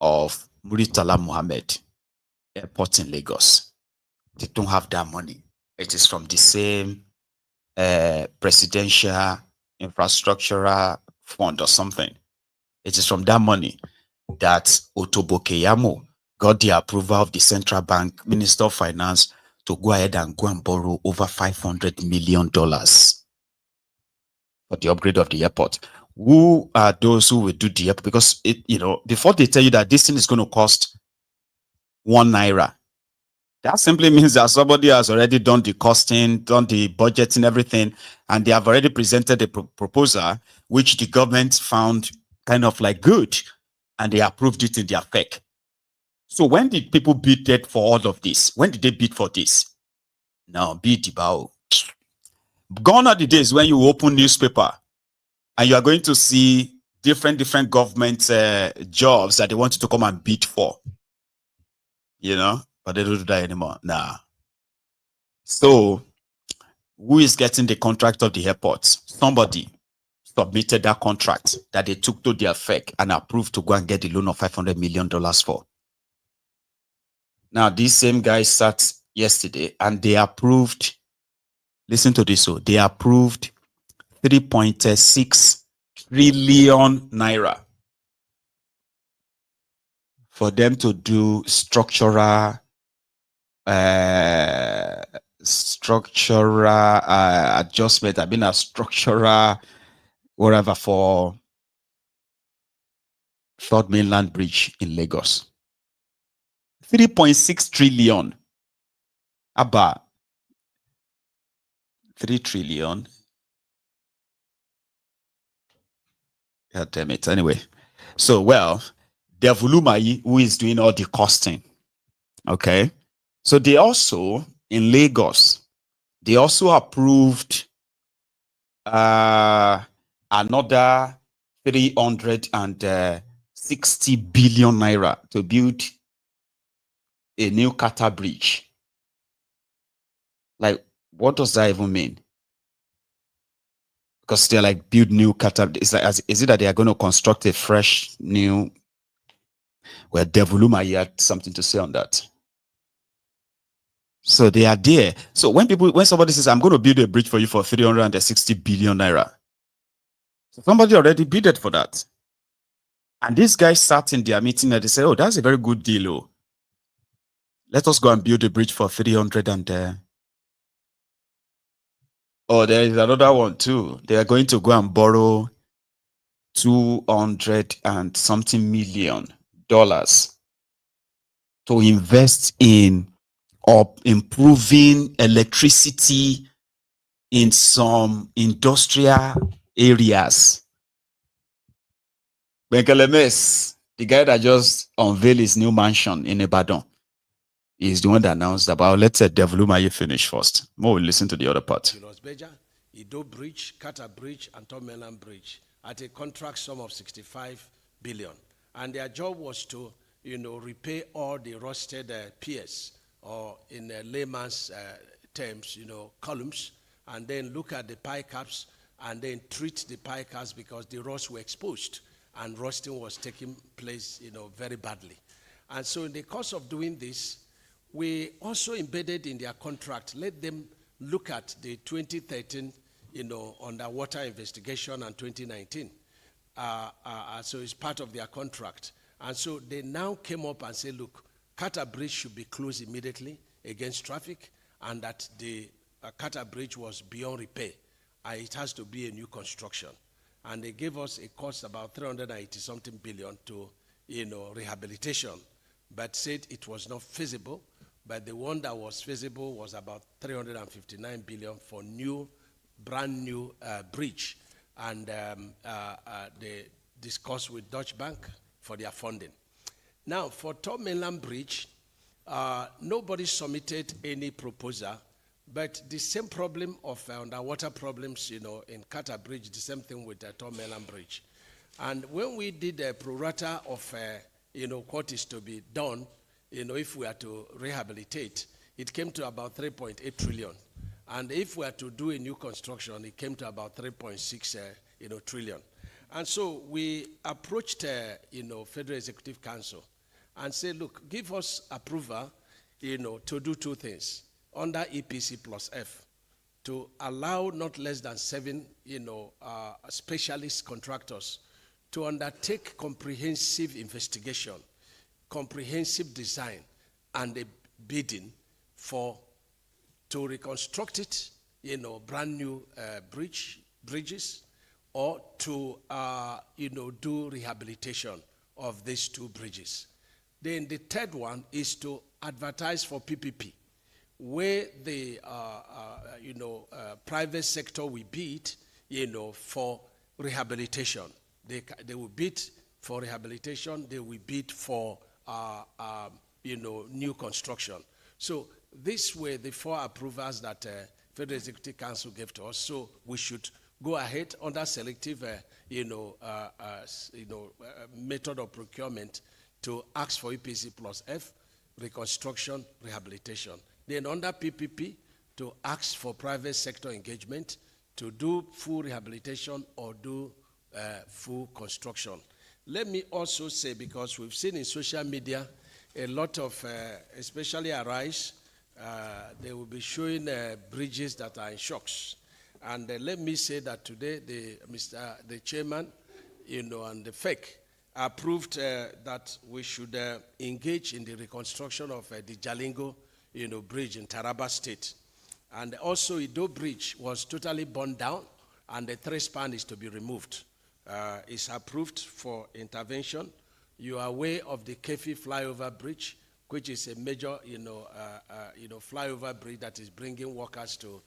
of Muritala Muhammad Airport in Lagos. They don't have that money. It is from the same presidential infrastructural fund or something. It is from that money that Otobo Keyamo got the approval of the central bank minister of finance to go ahead and borrow over $500 million for the upgrade of the airport. Who are those who will do the airport? Because before they tell you that this thing is going to cost ₦1, that simply means that somebody has already done the costing, done the budgeting, everything, and they have already presented a proposal which the government found kind of like good, and they approved it in their FEC. So when did people bid for all of this? When did they bid for this? Now, bid about. Gone are the days when you open newspaper and you are going to see different government jobs that they want you to come and bid for. But they don't do that anymore. Nah. So who is getting the contract of the airport? Somebody submitted that contract that they took to their FEC and approved to go and get the loan of $500 million for. Now, these same guys sat yesterday and they approved, listen to this, so they approved 3.6 trillion naira for them to do structural adjustment. I mean, a structural whatever for Third Mainland Bridge in Lagos. 3.6 trillion. About 3 trillion. God damn it. Anyway, so Devulumai, who is doing all the costing. Okay. So they also, in Lagos, they also approved another 360 billion naira to build a new Qatar bridge. Like, what does that even mean? Because they're like, build new Qatar. Is it that they are going to construct a fresh new? Well, Devuluma had something to say on that. So they are there. So when somebody says, I'm going to build a bridge for you for 360 billion naira, so somebody already bidded for that. And these guys sat in their meeting and they said, oh, that's a very good deal. Oh, let us go and build a bridge for 300 and oh, there is another one too. They are going to go and borrow 200 and something million dollars to invest in improving electricity in some industrial areas. Benkelemes, the guy that just unveiled his new mansion in Ibadan, is the one that announced about, let's say, Devuluma, you finish first. More will listen to the other part. Ido Bridge, Qatar Bridge, and Mainland Bridge at a contract sum of 65 billion. And their job was to, repay all the rusted piers, or in layman's terms, columns, and then look at the pie caps and then treat the pie caps because the rusts were exposed and rusting was taking place, very badly. And so in the course of doing this, we also embedded in their contract, let them look at the 2013, underwater investigation and 2019. So it's part of their contract. And so they now came up and said, look, Qatar Bridge should be closed immediately against traffic, and that the Qatar Bridge was beyond repair. It has to be a new construction. And they gave us a cost about 380-something billion to, rehabilitation, but said it was not feasible. But the one that was feasible was about 359 billion for brand new bridge. And they discussed with Deutsche Bank for their funding. Now, for Third Mainland Bridge, nobody submitted any proposal, but the same problem of underwater problems, in Qatar Bridge, the same thing with Third Mainland Bridge. And when we did a pro rata of, what is to be done, if we are to rehabilitate, it came to about 3.8 trillion. And if we are to do a new construction, it came to about 3.6 trillion. And so we approached, Federal Executive Council and said, look, give us approval, to do two things under EPC plus F, to allow not less than 7, specialist contractors to undertake comprehensive investigation, comprehensive design, and a bidding to reconstruct it, brand new bridges, or to, do rehabilitation of these two bridges. Then the third one is to advertise for PPP, where the, private sector will bid, for rehabilitation. They will bid for rehabilitation. They will bid for, new construction. So these were the 4 approvals that Federal Executive Council gave to us. So we should go ahead under selective, method of procurement to ask for EPC plus F, reconstruction, rehabilitation. Then under PPP, to ask for private sector engagement to do full rehabilitation or do full construction. Let me also say, because we've seen in social media a lot of, especially Arise, they will be showing bridges that are in shocks. And let me say that today, the chairman, and the FEC approved that we should engage in the reconstruction of the Jalingo, bridge in Taraba State. And also, Ido Bridge was totally burned down, and the 3 span is to be removed. It's approved for intervention. You are aware of the Kefi flyover bridge, which is a major, flyover bridge that is bringing workers to,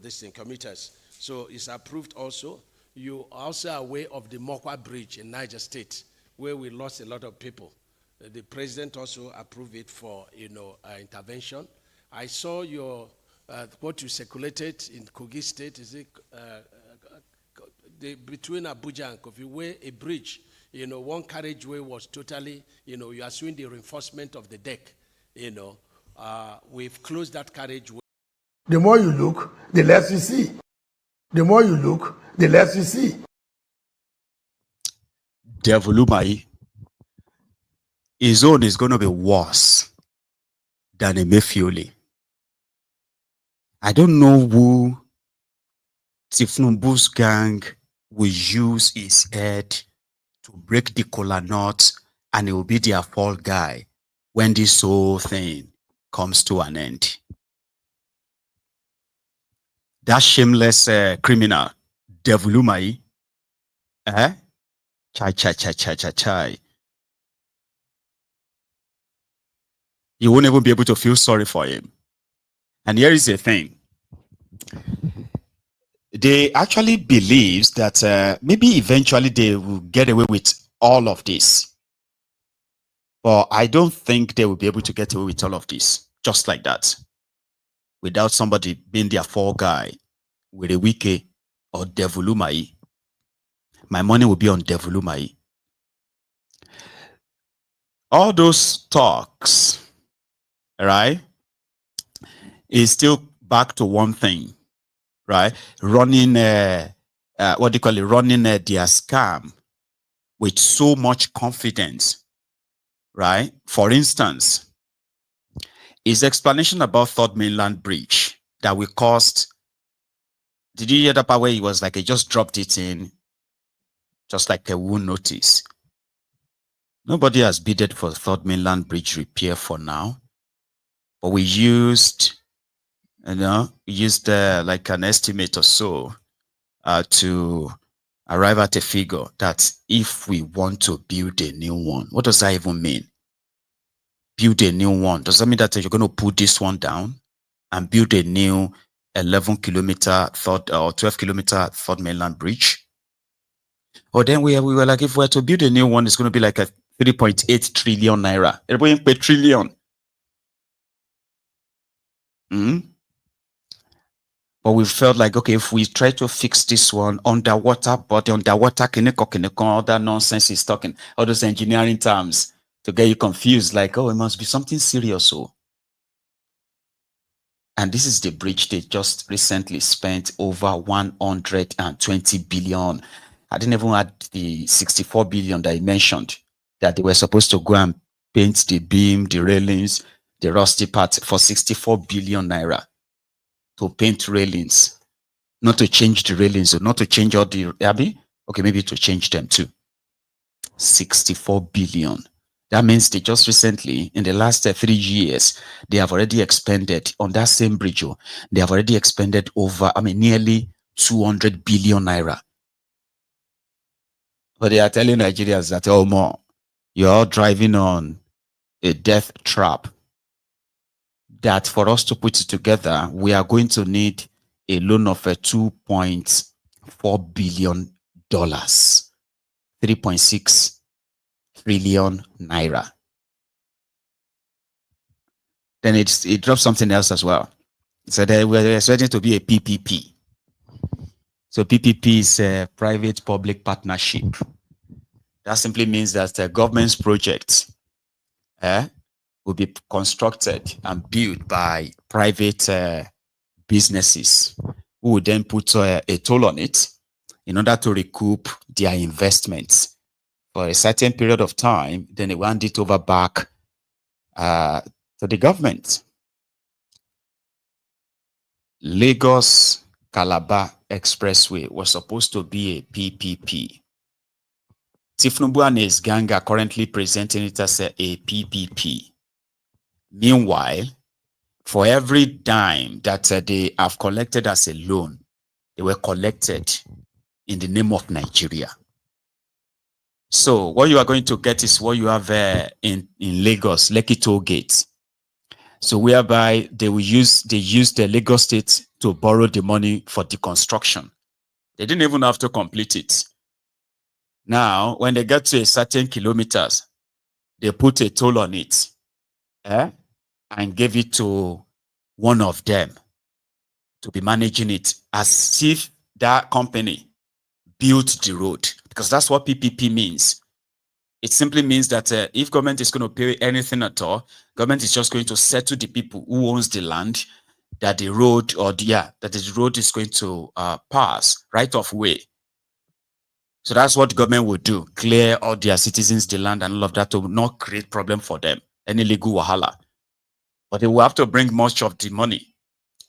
distant commuters. So it's approved also. You are also aware of the Mokwa Bridge in Niger State, where we lost a lot of people. The president also approved it for, intervention. I saw what you circulated in Kogi State, is it between Abuja and Kofi, where a bridge, one carriageway was totally, you are seeing the reinforcement of the deck, we've closed that carriageway. The more you look, the less you see. The more you look, the less you see. Devolumai, his own is going to be worse than Emefiole. I don't know who Tinubu's gang will use his head to break the kola nut, and he will be their fall guy when this whole thing comes to an end. That shameless criminal, Devolumai, chai. You won't even be able to feel sorry for him. And here is the thing. They actually believes that maybe eventually they will get away with all of this. But I don't think they will be able to get away with all of this just like that, without somebody being their fall guy with a wiki or Devolumai. My money will be on Devolumai. All those talks, right, is still back to one thing, right? Running, their scam with so much confidence, right? For instance, his explanation about Third Mainland Bridge that will cost, did you hear that part where he was like, he just dropped it in, just like a wound notice? Nobody has bidded for Third Mainland Bridge repair for now, but we used, like an estimate or so to arrive at a figure that if we want to build a new one, what does that even mean? Build a new one. Does that mean that you're going to put this one down and build a new 11-kilometer or 12-kilometer Third Mainland Bridge? Or then we were like, if we were to build a new one, it's going to be like a 3.8 trillion naira. Everybody pay trillion. But we felt like, okay, if we try to fix this one underwater, but the underwater all that nonsense is talking, all those engineering terms to get you confused, like, oh, it must be something serious. And this is the bridge they just recently spent over 120 billion I didn't even add the 64 billion that he mentioned that they were supposed to go and paint the beam, the railings, the rusty part for 64 billion naira to paint railings, not to change the railings, or not to change all the Abby. Okay, maybe to change them too. 64 billion. That means they just recently, in the last 3 years, they have already expended on that same bridge. They have already expended over, nearly 200 billion naira. But they are telling Nigerians that, oh, more, you're all driving on a death trap. That for us to put it together, we are going to need a loan of $2.4 billion, 3.6 trillion naira. Then it drops something else as well. So we're expecting to be a PPP. So PPP is a private-public partnership. That simply means that the government's projects will be constructed and built by private businesses who would then put a toll on it in order to recoup their investments for a certain period of time. Then they hand it over back to the government. Lagos Calabar Expressway was supposed to be a PPP. Tinubu and his gang are currently presenting it as a PPP. Meanwhile, for every dime that they have collected as a loan, they were collected in the name of Nigeria. So what you are going to get is what you have in Lagos, Lekki Toll Gate. So whereby they use the Lagos State to borrow the money for the construction. They didn't even have to complete it. Now, when they get to a certain kilometers, they put a toll on it and gave it to one of them to be managing it as if that company built the road, because that's what PPP means. It simply means that if government is going to pay anything at all, government is just going to settle the people who owns the land that the road that the road is going to pass right of way. So that's what the government would do: clear all their citizens the land and all of that to not create problem for them, any legal wahala. But they will have to bring much of the money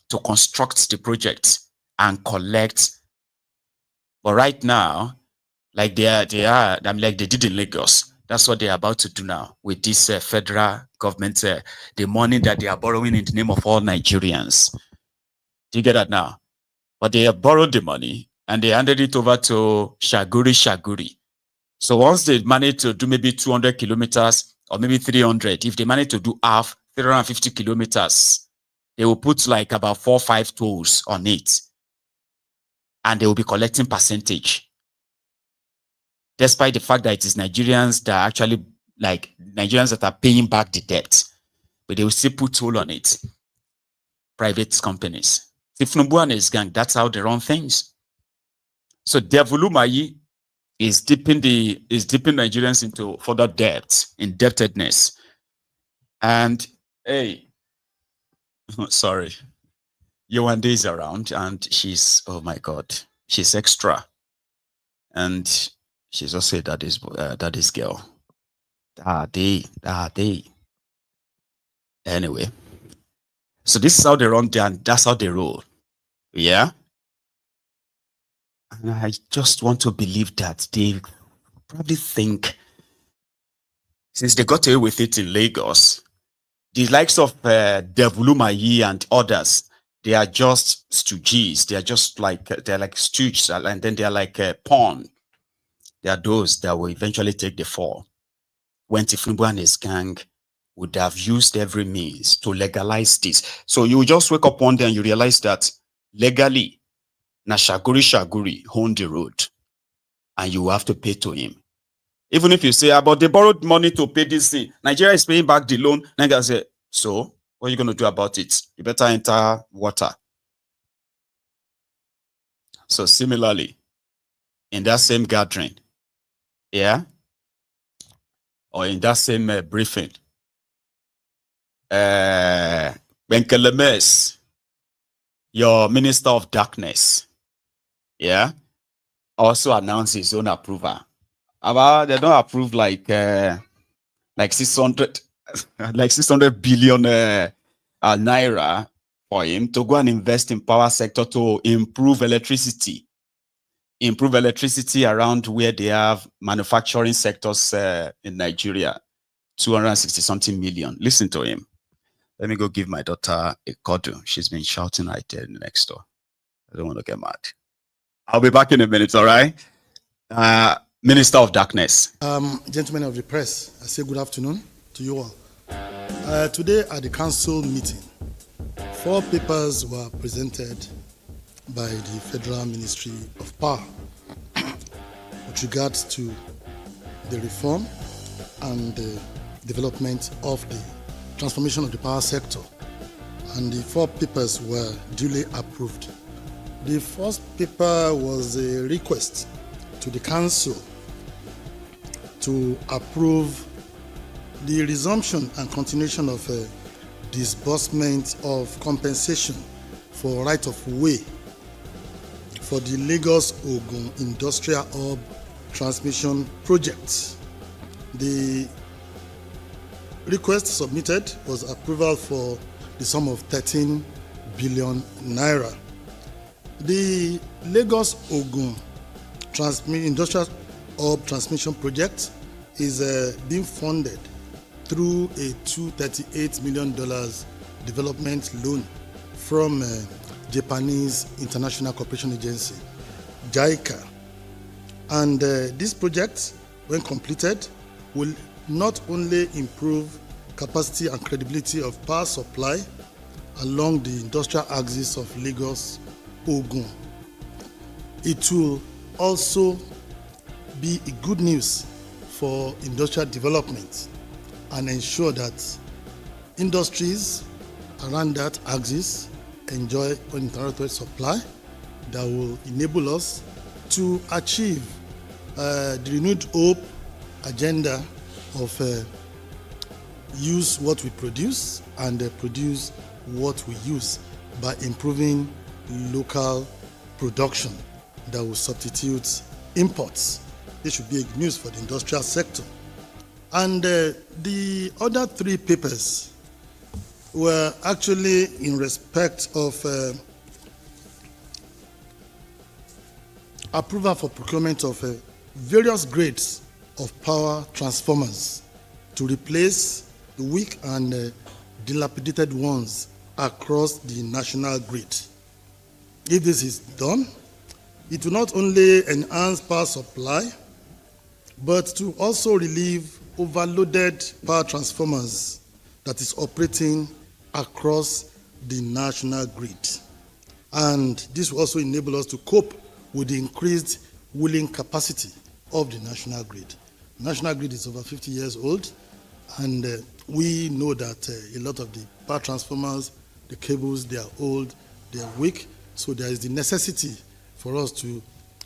to construct the project and collect. But right now, like they are, like they did in Lagos, that's what they're about to do now with this federal government, the money that they are borrowing in the name of all Nigerians. Do you get that now? But they have borrowed the money and they handed it over to Shaguri. So once they manage to do maybe 200 kilometers or maybe 300, if they manage to do half, 350 kilometers, they will put like about 4 or 5 tolls on it. And they will be collecting percentage. Despite the fact that it is Nigerians that are actually, like Nigerians that are paying back the debt, but they will still put toll on it. Private companies. Tinubu and his gang, that's how they run things. So Devulumayi is dipping Nigerians into further debt, indebtedness. And hey, sorry, Yewande is around and she's, oh my God, she's extra. And she's also a daddy's girl. Daddy. Anyway, so this is how they run and that's how they roll. Yeah. And I just want to believe that they probably think, since they got away with it in Lagos, the likes of Devulumayi and others, they are just stooges. They are just like, they're like stooges, and then they're like a pawn. They are those that will eventually take the fall. When Tinubu and his gang would have used every means to legalize this. So you just wake up one day and you realize that legally, na Shaguri own the road and you have to pay to him. Even if you say, but they borrowed money to pay this thing, Nigeria is paying back the loan. Nigeria say, so what are you going to do about it? You better enter water. So similarly, in that same gathering, yeah, or in that same briefing, Benkelemes, your minister of darkness, yeah, also announced his own approval. They don't approve like 600 like 600 billion naira for him to go and invest in power sector to improve electricity around where they have manufacturing sectors in Nigeria. 260 something million. Listen to him. Let me go give my daughter a cuddle. She's been shouting right there next door. I don't want to get mad. I'll be back in a minute, all right? Minister of Darkness. Gentlemen of the press, I say good afternoon to you all. Today at the council meeting, 4 papers were presented by the Federal Ministry of Power with regards to the reform and the development of the transformation of the power sector. And the 4 papers were duly approved. The first paper was a request to the council to approve the resumption and continuation of disbursement of compensation for right of way for the Lagos-Ogun Industrial Hub Transmission Project. The request submitted was approval for the sum of 13 billion naira. The Lagos-Ogun Industrial Hub Transmission Project is being funded through a $238 million development loan from Japanese International Cooperation Agency, JICA. And this project, when completed, will not only improve capacity and credibility of power supply along the industrial axis of Lagos-Ogun, it will also be a good news for industrial development and ensure that industries around that axis enjoy uninterrupted supply that will enable us to achieve the renewed hope agenda of use what we produce and produce what we use by improving local production that will substitute imports. This should be a good news for the industrial sector. And the other 3 papers were actually in respect of approval for procurement of various grades of power transformers to replace the weak and dilapidated ones across the national grid. If this is done, it will not only enhance power supply, but to also relieve overloaded power transformers that is operating across the national grid. And this will also enable us to cope with the increased wheeling capacity of the national grid. The national grid is over 50 years old, and we know that a lot of the power transformers, the cables, they are old, they are weak, so there is the necessity for us to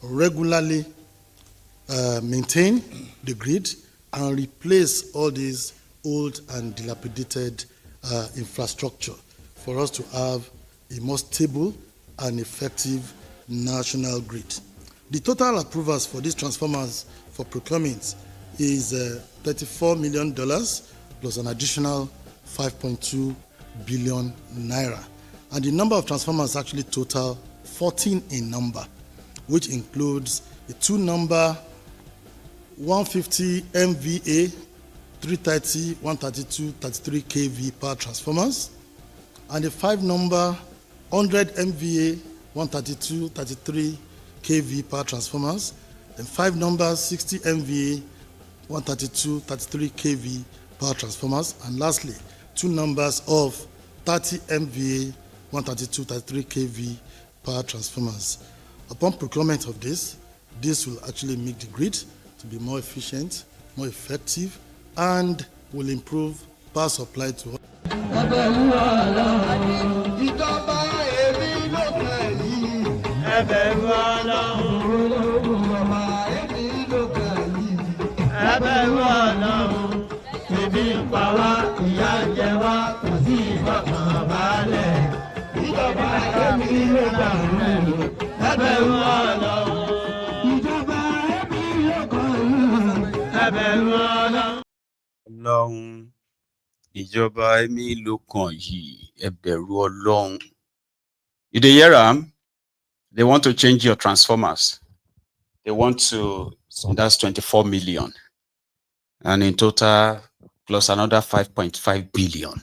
regularly maintain the grid and replace all these old and dilapidated infrastructure for us to have a more stable and effective national grid. The total approvals for these transformers for procurement is $34 million plus an additional 5.2 billion naira. And the number of transformers actually total 14 in number, which includes a 2-number 150 MVA, 330, 132, 33 kV power transformers, and a 5-number 100 MVA, 132, 33 kV power transformers, and 5-number 60 MVA, 132, 33 kV power transformers, and lastly, 2 numbers of 30 MVA, 132, 33 kV power transformers. Upon procurement of this will actually make the grid to be more efficient, more effective, and will improve power supply to all. Ìjọba Ọlọ́run, ìjọba ẹ̀mí ló kàn yìí, ẹ bẹ̀rù Ọlọ́run. You dey hear am? They want to change your transformers. They want to, so that's 24 million. And in total, plus another 5.5 billion.